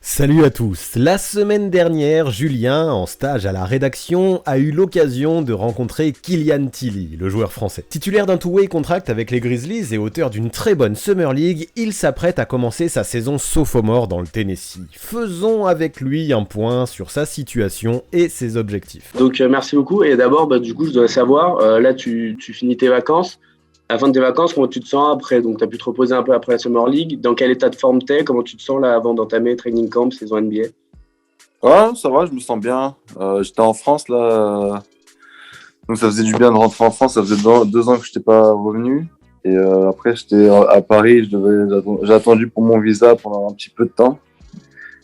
Salut à tous. La semaine dernière, Julien, en stage à la rédaction, a eu l'occasion de rencontrer Kylian Tilly, le joueur français. Titulaire d'un two-way contract avec les Grizzlies et auteur d'une très bonne Summer League, il s'apprête à commencer sa saison sophomore dans le Tennessee. Faisons avec lui un point sur sa situation et ses objectifs. Donc merci beaucoup. Et d'abord, du coup, je dois savoir, là, tu finis tes vacances. À la fin de tes vacances, comment tu te sens après? Donc, tu as pu te reposer un peu après la Summer League. Dans quel état de forme t'es? Comment tu te sens là avant d'entamer training camp, saison NBA? Ouais, ça va, je me sens bien. J'étais en France là, donc ça faisait du bien de rentrer en France. Ça faisait 2 ans que je n'étais pas revenu. Et après, j'étais à Paris. J'ai attendu pour mon visa pendant un petit peu de temps.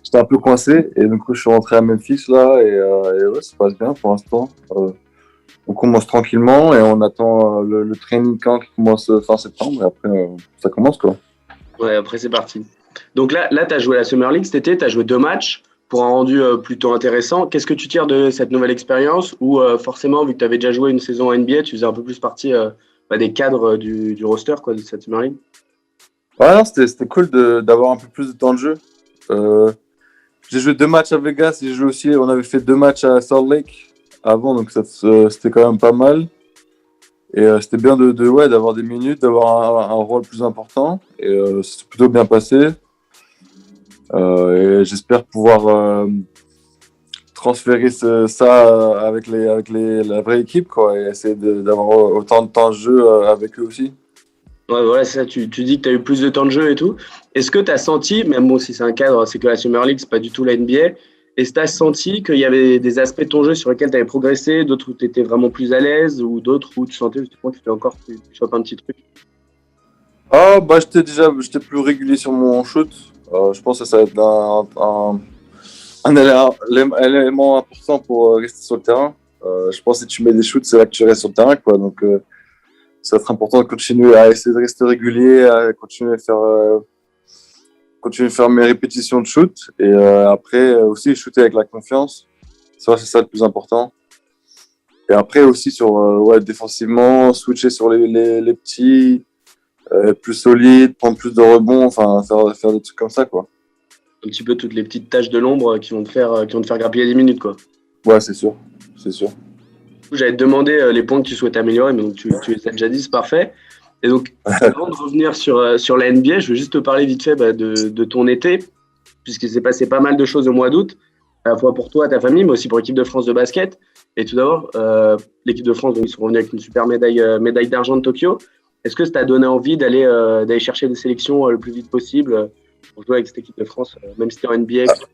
J'étais un peu coincé et du coup, je suis rentré à Memphis là et ouais, ça se passe bien pour l'instant. On commence tranquillement et on attend le training camp qui commence fin septembre et après, ça commence quoi. Ouais, après, c'est parti. Donc là tu as joué à la Summer League cet été. Tu as joué 2 matchs pour un rendu plutôt intéressant. Qu'est-ce que tu tires de cette nouvelle expérience? Ou forcément, vu que tu avais déjà joué une saison NBA, tu faisais un peu plus partie des cadres du roster quoi, de cette Summer League? Ouais, non, c'était cool d'avoir un peu plus de temps de jeu. Euh, J'ai joué 2 matchs à Vegas et j'ai joué aussi, on avait fait 2 matchs à Salt Lake avant, donc c'était quand même pas mal. Et c'était bien ouais, d'avoir des minutes, d'avoir un rôle plus important. Et c'est plutôt bien passé. Et j'espère pouvoir transférer ça avec la vraie équipe, quoi, et essayer d'avoir autant de temps de jeu avec eux aussi. Ouais, voilà, c'est ça. Tu dis que tu as eu plus de temps de jeu et tout. Est-ce que tu as senti, même bon, si c'est un cadre, c'est que la Summer League, c'est pas du tout la NBA. Est-ce que tu as senti qu'il y avait des aspects de ton jeu sur lesquels tu avais progressé, d'autres où tu étais vraiment plus à l'aise, ou d'autres où tu sentais justement que tu chopes un petit truc? Ah, bah, j'étais plus régulier sur mon shoot. Je pense que ça va être un élément important pour rester sur le terrain. Je pense que si tu mets des shoots, c'est là que tu restes sur le terrain, quoi. Donc, ça va être important de continuer à essayer de rester régulier, à continuer à faire mes répétitions de shoot. Et après, aussi, shooter avec la confiance. C'est ça le plus important. Et après, aussi, ouais, défensivement, switcher sur les petits, plus solides, prendre plus de rebonds, enfin, faire des trucs comme ça, quoi. Un petit peu toutes les petites tâches de l'ombre qui vont te faire grappiller 10 minutes, quoi. Ouais, c'est sûr. C'est sûr. J'allais te demander les points que tu souhaites améliorer, mais donc tu les as déjà dit, c'est parfait. Et donc, avant de revenir sur la NBA, je veux juste te parler vite fait de ton été, puisqu'il s'est passé pas mal de choses au mois d'août, à la fois pour toi, ta famille, mais aussi pour l'équipe de France de basket. Et tout d'abord, l'équipe de France, donc, ils sont revenus avec une super médaille d'argent de Tokyo. Est-ce que ça t'a donné envie d'aller chercher des sélections le plus vite possible pour jouer avec cette équipe de France, même si tu es en NBA, que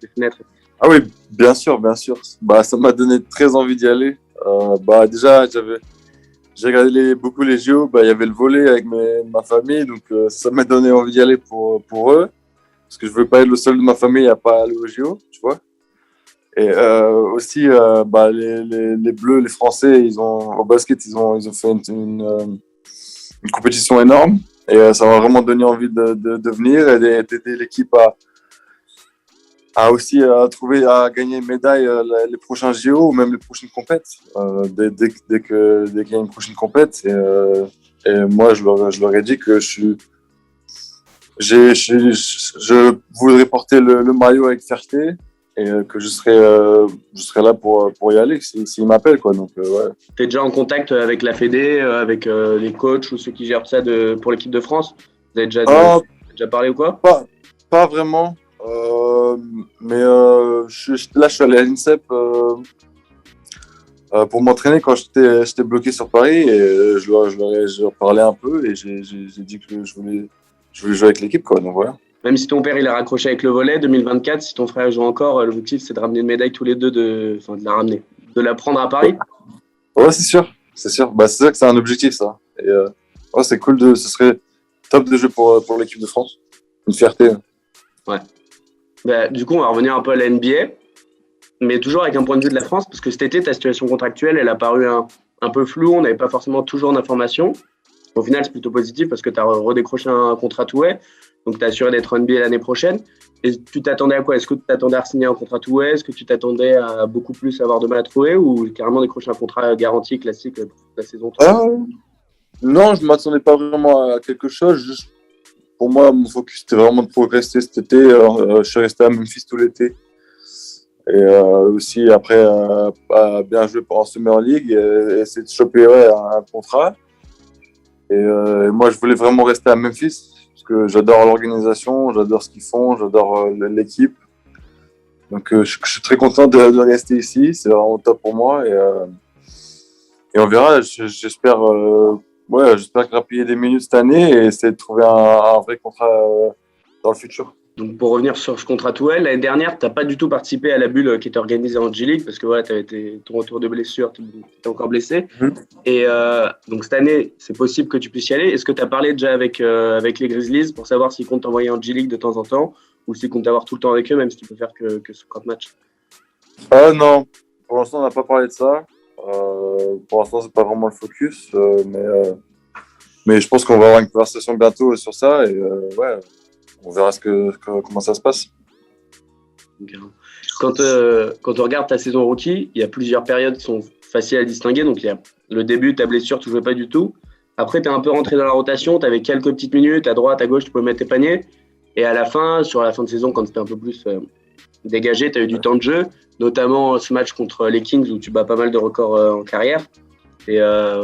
les fenêtres? Ah oui, bien sûr, bien sûr. Bah, ça m'a donné très envie d'y aller. Bah, déjà, j'ai regardé beaucoup les JO. Bah, il y avait le volley avec ma famille, donc ça m'a donné envie d'y aller pour eux. Parce que je ne veux pas être le seul de ma famille à pas aller aux JO, tu vois. Et aussi, bah, les Bleus, les Français, au basket, ils ont fait une compétition énorme. Et ça m'a vraiment donné envie de venir et d'aider l'équipe à gagner une médaille les prochains JO ou même les prochaines compètes. Dès qu'il y a une prochaine compète. Et moi, je leur ai dit que je voudrais porter le maillot avec fierté et que je serai là pour y aller s'ils m'appellent, quoi. Donc, ouais. Tu es déjà en contact avec la Fédé, avec les coachs ou ceux qui gèrent ça pour l'équipe de France? Vous avez déjà parlé ou quoi? Pas vraiment. Mais là, je suis allé à l'INSEP pour m'entraîner quand j'étais bloqué sur Paris et je leur parlais un peu et j'ai dit que je voulais jouer avec l'équipe, quoi. Donc voilà. Même si ton père il a raccroché avec le volley 2024, si ton frère joue encore, l'objectif c'est de ramener une médaille tous les deux, enfin de la ramener, de la prendre à Paris. Ouais, c'est sûr, c'est sûr. Bah, c'est ça que c'est un objectif, ça. Et ouais, c'est cool ce serait top de jeu pour l'équipe de France. Une fierté. Ouais. Bah, du coup, on va revenir un peu à la NBA, mais toujours avec un point de vue de la France, parce que cet été, ta situation contractuelle, elle a paru un peu floue, on n'avait pas forcément toujours d'informations. Au final, c'est plutôt positif parce que tu as redécroché un contrat two-way, donc tu as assuré d'être NBA l'année prochaine. Et tu t'attendais à quoi? Est-ce que tu t'attendais à signer un contrat two-way? Est-ce que tu t'attendais à beaucoup plus avoir de mal à trouver ou carrément décrocher un contrat garanti classique pour toute la saison? Non, je ne m'attendais pas vraiment à quelque chose. pour moi, mon focus, c'était vraiment de progresser cet été. Je suis resté à Memphis tout l'été. Et aussi, après, bien jouer en Summer League et essayer de choper un contrat. Et moi, je voulais vraiment rester à Memphis parce que j'adore l'organisation, j'adore ce qu'ils font, j'adore l'équipe. Donc, je suis très content de rester ici. C'est vraiment top pour moi. Et on verra. J'espère grappiller des minutes cette année et essayer de trouver un vrai contrat dans le futur. Donc pour revenir sur ce contrat Touel, l'année dernière, tu n'as pas du tout participé à la bulle qui était organisée en G-League parce que voilà, tu avais ton retour de blessure, tu étais encore blessé. Et donc cette année, c'est possible que tu puisses y aller. Est-ce que tu as parlé déjà avec les Grizzlies pour savoir s'ils comptent t'envoyer en G-League de temps en temps ou s'ils comptent t'avoir tout le temps avec eux, même si tu peux faire que 50 matchs? Non, pour l'instant, on n'a pas parlé de ça. Pour l'instant, c'est pas vraiment le focus, mais je pense qu'on va avoir une conversation bientôt sur ça et on verra comment ça se passe. Quand on regarde ta saison rookie, il y a plusieurs périodes qui sont faciles à distinguer. Donc il y a le début, ta blessure, tu ne jouais pas du tout. Après, tu es un peu rentré dans la rotation, tu avais quelques petites minutes, à droite, à gauche, tu pouvais mettre tes paniers. Et à la fin, sur la fin de saison, quand c'était un peu plus dégagé, tu as eu du temps de jeu, notamment ce match contre les Kings où tu bats pas mal de records en carrière. Et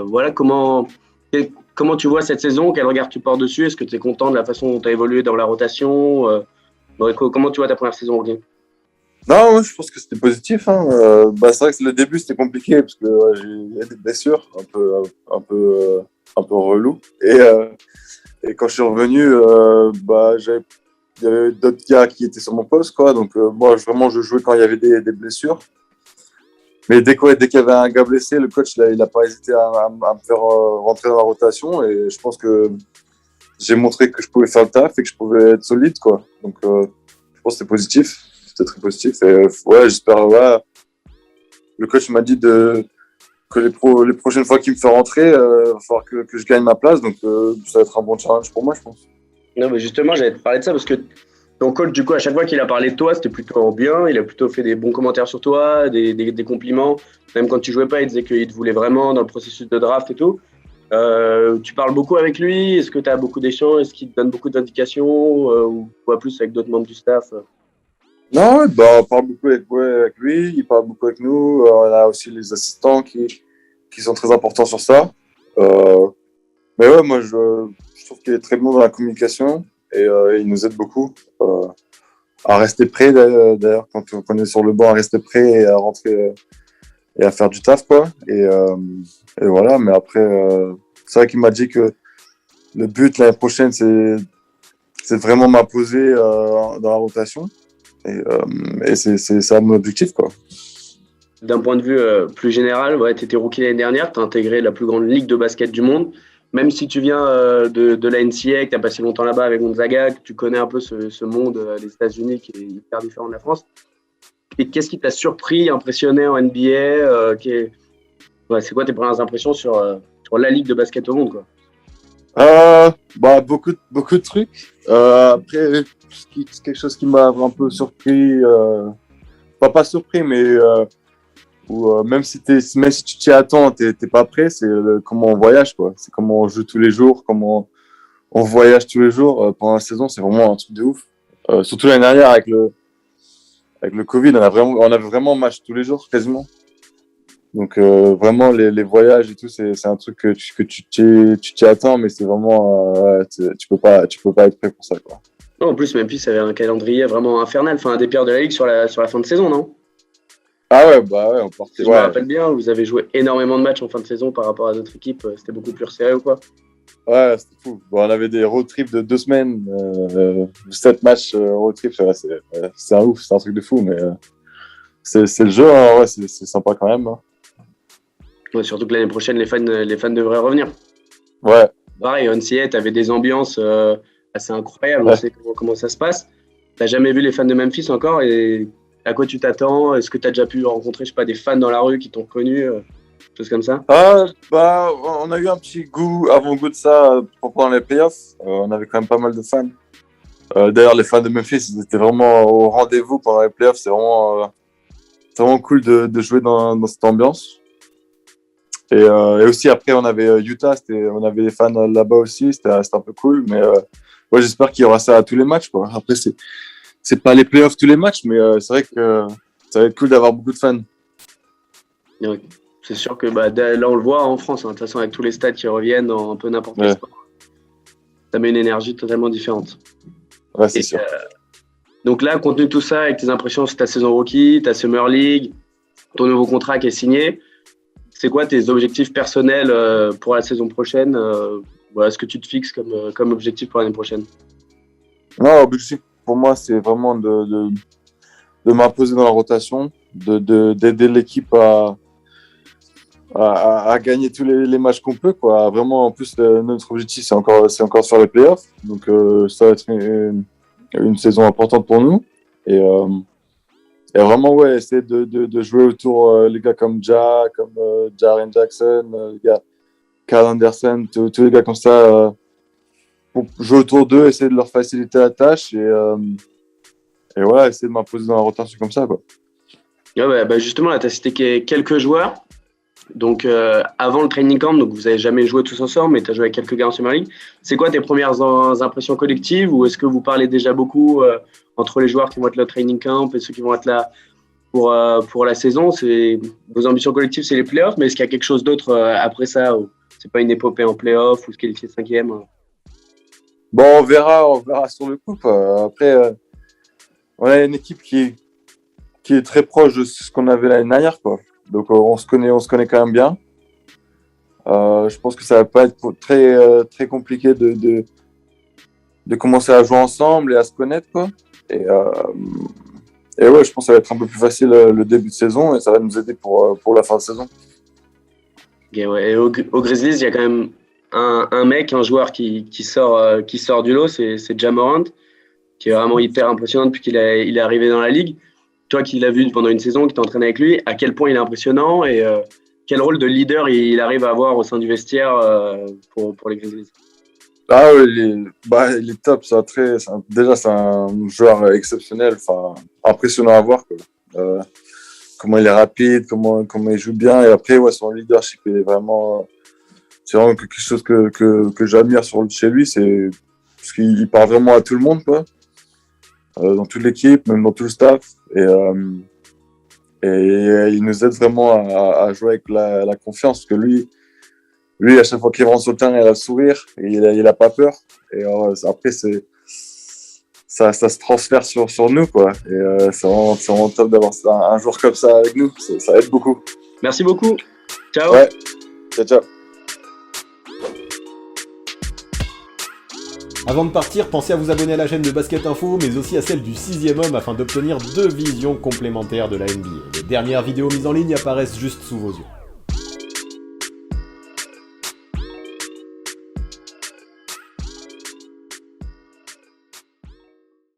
voilà, comment tu vois cette saison? Quel regard tu portes dessus? Est-ce que tu es content de la façon dont tu as évolué dans la rotation? Comment tu vois ta première saison, Roguin? Non, je pense que c'était positif. C'est vrai que le début, c'était compliqué parce que j'ai eu des blessures un peu relou. Et quand je suis revenu, il y avait d'autres gars qui étaient sur mon poste, quoi. Donc moi, je jouais quand il y avait des blessures. Mais dès qu'il y avait un gars blessé, le coach, il n'a pas hésité à me faire rentrer dans la rotation. Et je pense que j'ai montré que je pouvais faire le taf et que je pouvais être solide, quoi. Donc, je pense que c'était positif. C'était très positif. Et j'espère. Le coach m'a dit que les prochaines fois qu'il me fait rentrer, il va falloir que je gagne ma place. Donc, ça va être un bon challenge pour moi, je pense. Non, mais justement, j'allais te parler de ça parce que ton coach, du coup, à chaque fois qu'il a parlé de toi, c'était plutôt bien. Il a plutôt fait des bons commentaires sur toi, des compliments. Même quand tu jouais pas, il disait qu'il te voulait vraiment dans le processus de draft et tout. Tu parles beaucoup avec lui? Est-ce que tu as beaucoup d'échanges? Est-ce qu'il te donne beaucoup d'indications ou pas plus avec d'autres membres du staff? Non, on parle beaucoup avec lui, il parle beaucoup avec nous. On a aussi les assistants qui sont très importants sur ça. Mais ouais, moi, je trouve qu'il est très bon dans la communication et il nous aide beaucoup à rester prêt, d'ailleurs, quand on est sur le banc, à rester prêt et à rentrer et à faire du taf, quoi. Et voilà, mais après, c'est vrai qu'il m'a dit que le but l'année prochaine, c'est vraiment m'imposer dans la rotation. Et c'est ça mon objectif, quoi. D'un point de vue plus général, tu étais rookie l'année dernière, tu as intégré la plus grande ligue de basket du monde. Même si tu viens de la NCAA, que tu as passé longtemps là-bas avec Gonzaga, que tu connais un peu ce monde des États-Unis qui est hyper différent de la France. Et qu'est-ce qui t'a surpris, impressionné en NBA c'est quoi tes premières impressions sur la ligue de basket au monde, quoi? Beaucoup de trucs. Après, c'est quelque chose qui m'a un peu surpris. Pas surpris, mais même si tu t'y attends, t'es pas prêt. C'est comment on voyage, quoi. C'est comment on joue tous les jours, comment on voyage tous les jours pendant la saison. C'est vraiment un truc de ouf. Surtout l'année dernière avec le Covid, on avait vraiment match tous les jours, quasiment. Donc vraiment les voyages et tout, c'est un truc que tu t'y attends, mais c'est vraiment tu peux pas être prêt pour ça, quoi. Non, en plus, Memphis avait un calendrier vraiment infernal, enfin un des pires de la ligue sur la fin de saison, non? Ah ouais, on partait. Si je me rappelle bien, vous avez joué énormément de matchs en fin de saison par rapport à d'autres équipes. C'était beaucoup plus resserré ou quoi? Ouais, c'était fou. On avait des road trips de 2 semaines, 7 matchs road trips. C'est un ouf, c'est un truc de fou, mais c'est le jeu, hein. Ouais, c'est sympa quand même, hein. Ouais, surtout que l'année prochaine, les fans devraient revenir. Ouais. Pareil, NCAA, tu avais des ambiances assez incroyables. Ouais. On sait comment ça se passe. Tu n'as jamais vu les fans de Memphis encore et à quoi tu t'attends? Est-ce que tu as déjà pu rencontrer, je sais pas, des fans dans la rue qui t'ont connu, choses comme ça? On a eu un petit avant-goût de ça pendant les playoffs. On avait quand même pas mal de fans. D'ailleurs, les fans de Memphis, ils étaient vraiment au rendez-vous pendant les playoffs. C'est vraiment cool de jouer dans cette ambiance. Et aussi, après, on avait Utah, on avait des fans là-bas aussi. C'était un peu cool, mais ouais, j'espère qu'il y aura ça à tous les matchs, quoi. Après, c'est pas les playoffs tous les matchs, mais c'est vrai que ça va être cool d'avoir beaucoup de fans. Ouais. C'est sûr que là, on le voit en France, hein, de toute façon, avec tous les stades qui reviennent dans un peu n'importe quel sport. Ça met une énergie totalement différente. Ouais, c'est sûr. Donc là, compte tenu de tout ça, avec tes impressions sur ta saison rookie, ta Summer League, ton nouveau contrat qui est signé, c'est quoi tes objectifs personnels pour la saison prochaine voilà, ce que tu te fixes comme objectif pour l'année prochaine? Non, l'objectif pour moi, c'est vraiment de m'imposer dans la rotation, d'aider l'équipe à gagner tous les matchs qu'on peut, quoi. Vraiment, en plus, notre objectif, c'est encore sur les playoffs. Donc, ça va être une saison importante pour nous. Et vraiment, ouais, essayer de jouer autour les gars comme comme Jaren Jackson, les gars Carl Anderson, tous les gars comme ça, pour jouer autour d'eux, essayer de leur faciliter la tâche et voilà, essayer de m'imposer dans la rotation comme ça, quoi. Ouais, justement, là, tu as cité quelques joueurs. Donc, avant le training camp, donc vous n'avez jamais joué tous ensemble, mais tu as joué avec quelques gars en Summer League. C'est quoi tes premières impressions collectives, ou est-ce que vous parlez déjà beaucoup entre les joueurs qui vont être là au training camp et ceux qui vont être là pour la saison? Vos ambitions collectives, c'est les playoffs, mais est-ce qu'il y a quelque chose d'autre après ça, ou c'est pas une épopée en playoffs ou se qualifier 5e? Bon, on verra sur le coup, quoi. Après, on a une équipe qui est très proche de ce qu'on avait l'année dernière, quoi. Donc on se connaît quand même bien. Je pense que ça va pas être très compliqué de commencer à jouer ensemble et à se connaître, quoi. Et ouais, je pense que ça va être un peu plus facile le début de saison et ça va nous aider pour la fin de saison. Okay, ouais. Et au Grizzlies, il y a quand même un joueur qui sort du lot, c'est Ja Morant, qui est vraiment hyper impressionnant depuis qu'il est arrivé dans la ligue. Toi qui l'as vu pendant une saison, qui t'entraînes avec lui, à quel point il est impressionnant et quel rôle de leader il arrive à avoir au sein du vestiaire pour les Grizzlies? Ah ouais, il est top. Déjà, c'est un joueur exceptionnel, impressionnant à voir, quoi. Comment il est rapide, comment il joue bien. Et après, ouais, son leadership, c'est vraiment quelque chose que j'admire chez lui. C'est parce qu'il parle vraiment à tout le monde, quoi. Dans toute l'équipe, même dans tout le staff. Et il nous aide vraiment à jouer avec la confiance. Parce que lui, à chaque fois qu'il rentre sur le terrain, il a le sourire. Et il a pas peur. Et après, ça se transfère sur nous, quoi. Et c'est vraiment top d'avoir un joueur comme ça avec nous. Ça aide beaucoup. Merci beaucoup. Ciao. Ouais. Ciao. Avant de partir, pensez à vous abonner à la chaîne de Basket Info, mais aussi à celle du 6ème homme afin d'obtenir 2 visions complémentaires de la NBA. Les dernières vidéos mises en ligne apparaissent juste sous vos yeux.